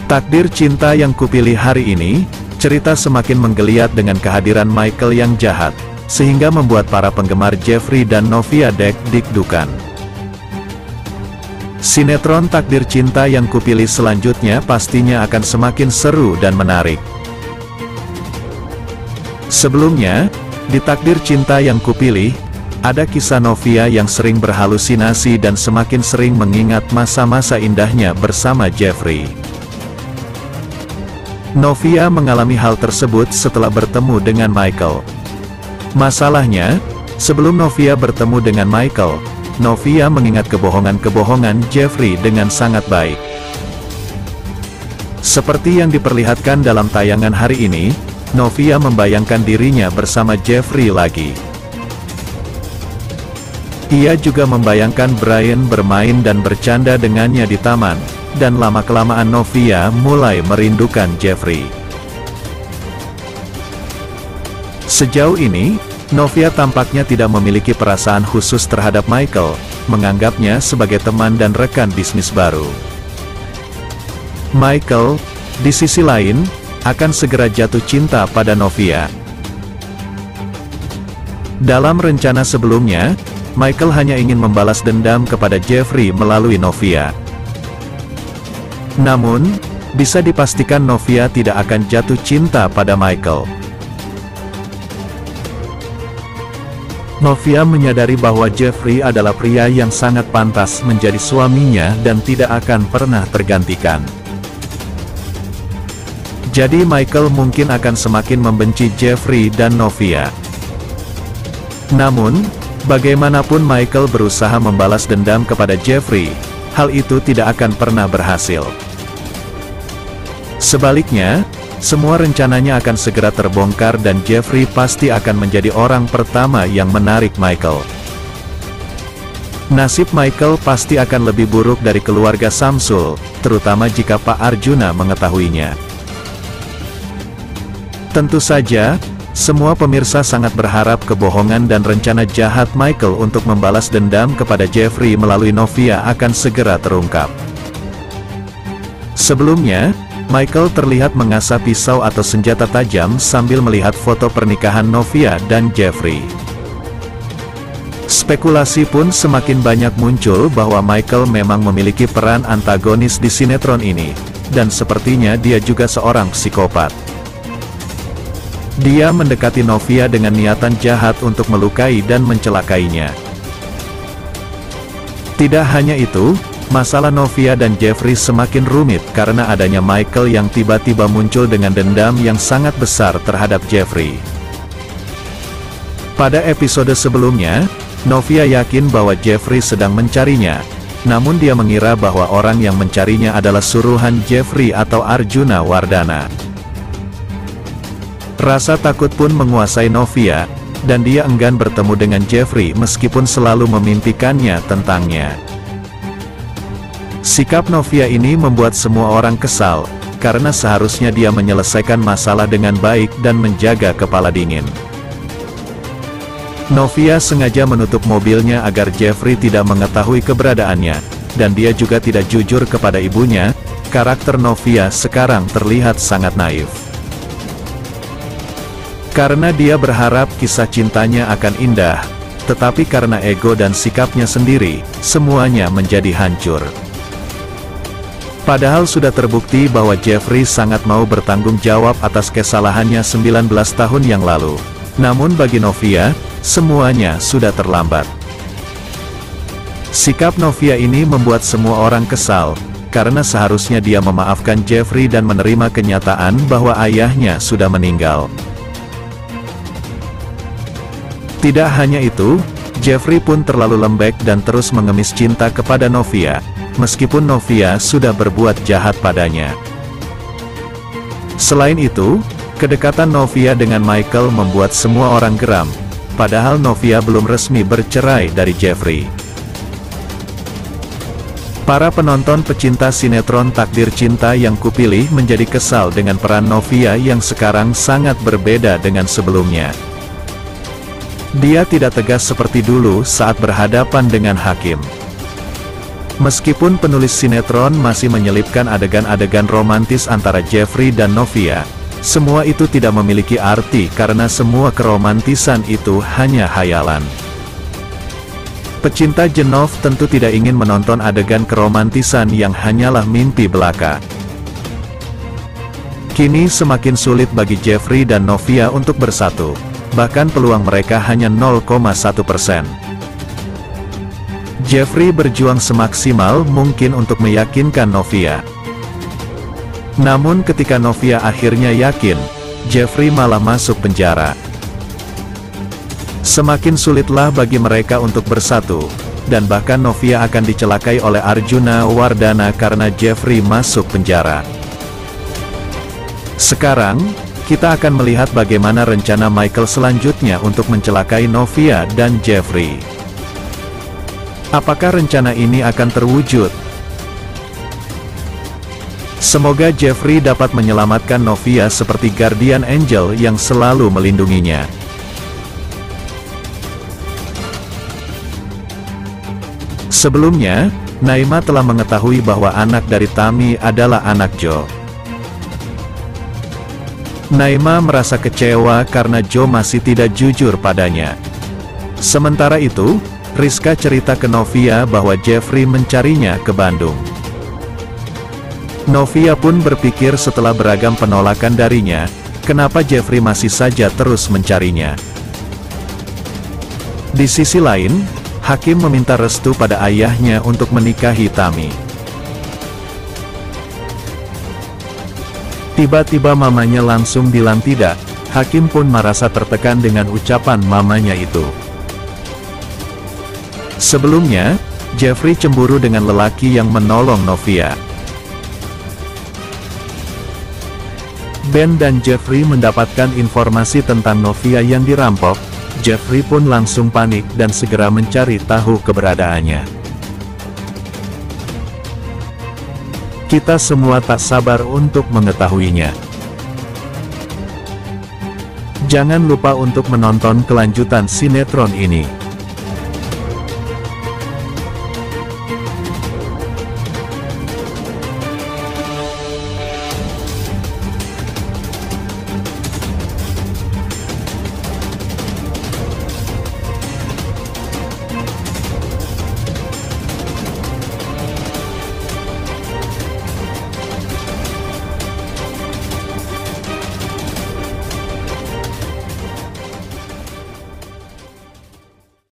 Takdir Cinta Yang Kupilih hari ini, cerita semakin menggeliat dengan kehadiran Michael yang jahat, sehingga membuat para penggemar Jeffrey dan Novia deg-degan. Sinetron Takdir Cinta Yang Kupilih selanjutnya pastinya akan semakin seru dan menarik. Sebelumnya, di Takdir Cinta Yang Kupilih, ada kisah Novia yang sering berhalusinasi dan semakin sering mengingat masa-masa indahnya bersama Jeffrey. Novia mengalami hal tersebut setelah bertemu dengan Michael. Masalahnya, sebelum Novia bertemu dengan Michael, Novia mengingat kebohongan-kebohongan Jeffrey dengan sangat baik. Seperti yang diperlihatkan dalam tayangan hari ini, Novia membayangkan dirinya bersama Jeffrey lagi. Ia juga membayangkan Brian bermain dan bercanda dengannya di taman, dan lama-kelamaan Novia mulai merindukan Jeffrey. Sejauh ini, Novia tampaknya tidak memiliki perasaan khusus terhadap Michael, menganggapnya sebagai teman dan rekan bisnis baru. Michael, di sisi lain, akan segera jatuh cinta pada Novia. Dalam rencana sebelumnya, Michael hanya ingin membalas dendam kepada Jeffrey melalui Novia. Namun, bisa dipastikan Novia tidak akan jatuh cinta pada Michael. Novia menyadari bahwa Jeffrey adalah pria yang sangat pantas menjadi suaminya dan tidak akan pernah tergantikan. Jadi Michael mungkin akan semakin membenci Jeffrey dan Novia. Namun, bagaimanapun Michael berusaha membalas dendam kepada Jeffrey, hal itu tidak akan pernah berhasil. Sebaliknya, semua rencananya akan segera terbongkar dan Jeffrey pasti akan menjadi orang pertama yang menarik Michael. Nasib Michael pasti akan lebih buruk dari keluarga Samsul, terutama jika Pak Arjuna mengetahuinya. Tentu saja, semua pemirsa sangat berharap kebohongan dan rencana jahat Michael untuk membalas dendam kepada Jeffrey melalui Novia akan segera terungkap. Sebelumnya, Michael terlihat mengasah pisau atau senjata tajam sambil melihat foto pernikahan Novia dan Jeffrey. Spekulasi pun semakin banyak muncul bahwa Michael memang memiliki peran antagonis di sinetron ini, dan sepertinya dia juga seorang psikopat. Dia mendekati Novia dengan niatan jahat untuk melukai dan mencelakainya. Tidak hanya itu, masalah Novia dan Jeffrey semakin rumit karena adanya Michael yang tiba-tiba muncul dengan dendam yang sangat besar terhadap Jeffrey. Pada episode sebelumnya, Novia yakin bahwa Jeffrey sedang mencarinya, namun dia mengira bahwa orang yang mencarinya adalah suruhan Jeffrey atau Arjuna Wardana. Rasa takut pun menguasai Novia, dan dia enggan bertemu dengan Jeffrey meskipun selalu memimpikannya tentangnya. Sikap Novia ini membuat semua orang kesal, karena seharusnya dia menyelesaikan masalah dengan baik dan menjaga kepala dingin. Novia sengaja menutup mobilnya agar Jeffrey tidak mengetahui keberadaannya, dan dia juga tidak jujur kepada ibunya. Karakter Novia sekarang terlihat sangat naif. Karena dia berharap kisah cintanya akan indah, tetapi karena ego dan sikapnya sendiri, semuanya menjadi hancur. Padahal sudah terbukti bahwa Jeffrey sangat mau bertanggung jawab atas kesalahannya 19 tahun yang lalu. Namun bagi Novia, semuanya sudah terlambat. Sikap Novia ini membuat semua orang kesal, karena seharusnya dia memaafkan Jeffrey dan menerima kenyataan bahwa ayahnya sudah meninggal. Tidak hanya itu, Jeffrey pun terlalu lembek dan terus mengemis cinta kepada Novia, meskipun Novia sudah berbuat jahat padanya. Selain itu, kedekatan Novia dengan Michael membuat semua orang geram, padahal Novia belum resmi bercerai dari Jeffrey. Para penonton pecinta sinetron Takdir Cinta Yang Kupilih menjadi kesal dengan peran Novia yang sekarang sangat berbeda dengan sebelumnya. Dia tidak tegas seperti dulu saat berhadapan dengan hakim. Meskipun penulis sinetron masih menyelipkan adegan-adegan romantis antara Jeffrey dan Novia, semua itu tidak memiliki arti karena semua keromantisan itu hanya hayalan. Pecinta Jenov tentu tidak ingin menonton adegan keromantisan yang hanyalah mimpi belaka. Kini semakin sulit bagi Jeffrey dan Novia untuk bersatu, bahkan peluang mereka hanya 0,1%. Jeffrey berjuang semaksimal mungkin untuk meyakinkan Novia. Namun ketika Novia akhirnya yakin, Jeffrey malah masuk penjara. Semakin sulitlah bagi mereka untuk bersatu, dan bahkan Novia akan dicelakai oleh Arjuna Wardana karena Jeffrey masuk penjara. Sekarang, kita akan melihat bagaimana rencana Michael selanjutnya untuk mencelakai Novia dan Jeffrey. Apakah rencana ini akan terwujud? Semoga Jeffrey dapat menyelamatkan Novia seperti Guardian Angel yang selalu melindunginya. Sebelumnya, Naima telah mengetahui bahwa anak dari Tami adalah anak Joe. Naima merasa kecewa karena Joe masih tidak jujur padanya. Sementara itu, Rizka cerita ke Novia bahwa Jeffrey mencarinya ke Bandung. Novia pun berpikir setelah beragam penolakan darinya, kenapa Jeffrey masih saja terus mencarinya. Di sisi lain, Hakim meminta restu pada ayahnya untuk menikahi Tami. Tiba-tiba mamanya langsung bilang tidak. Hakim pun merasa tertekan dengan ucapan mamanya itu. Sebelumnya, Jeffrey cemburu dengan lelaki yang menolong Novia. Ben dan Jeffrey mendapatkan informasi tentang Novia yang dirampok. Jeffrey pun langsung panik dan segera mencari tahu keberadaannya. Kita semua tak sabar untuk mengetahuinya. Jangan lupa untuk menonton kelanjutan sinetron ini.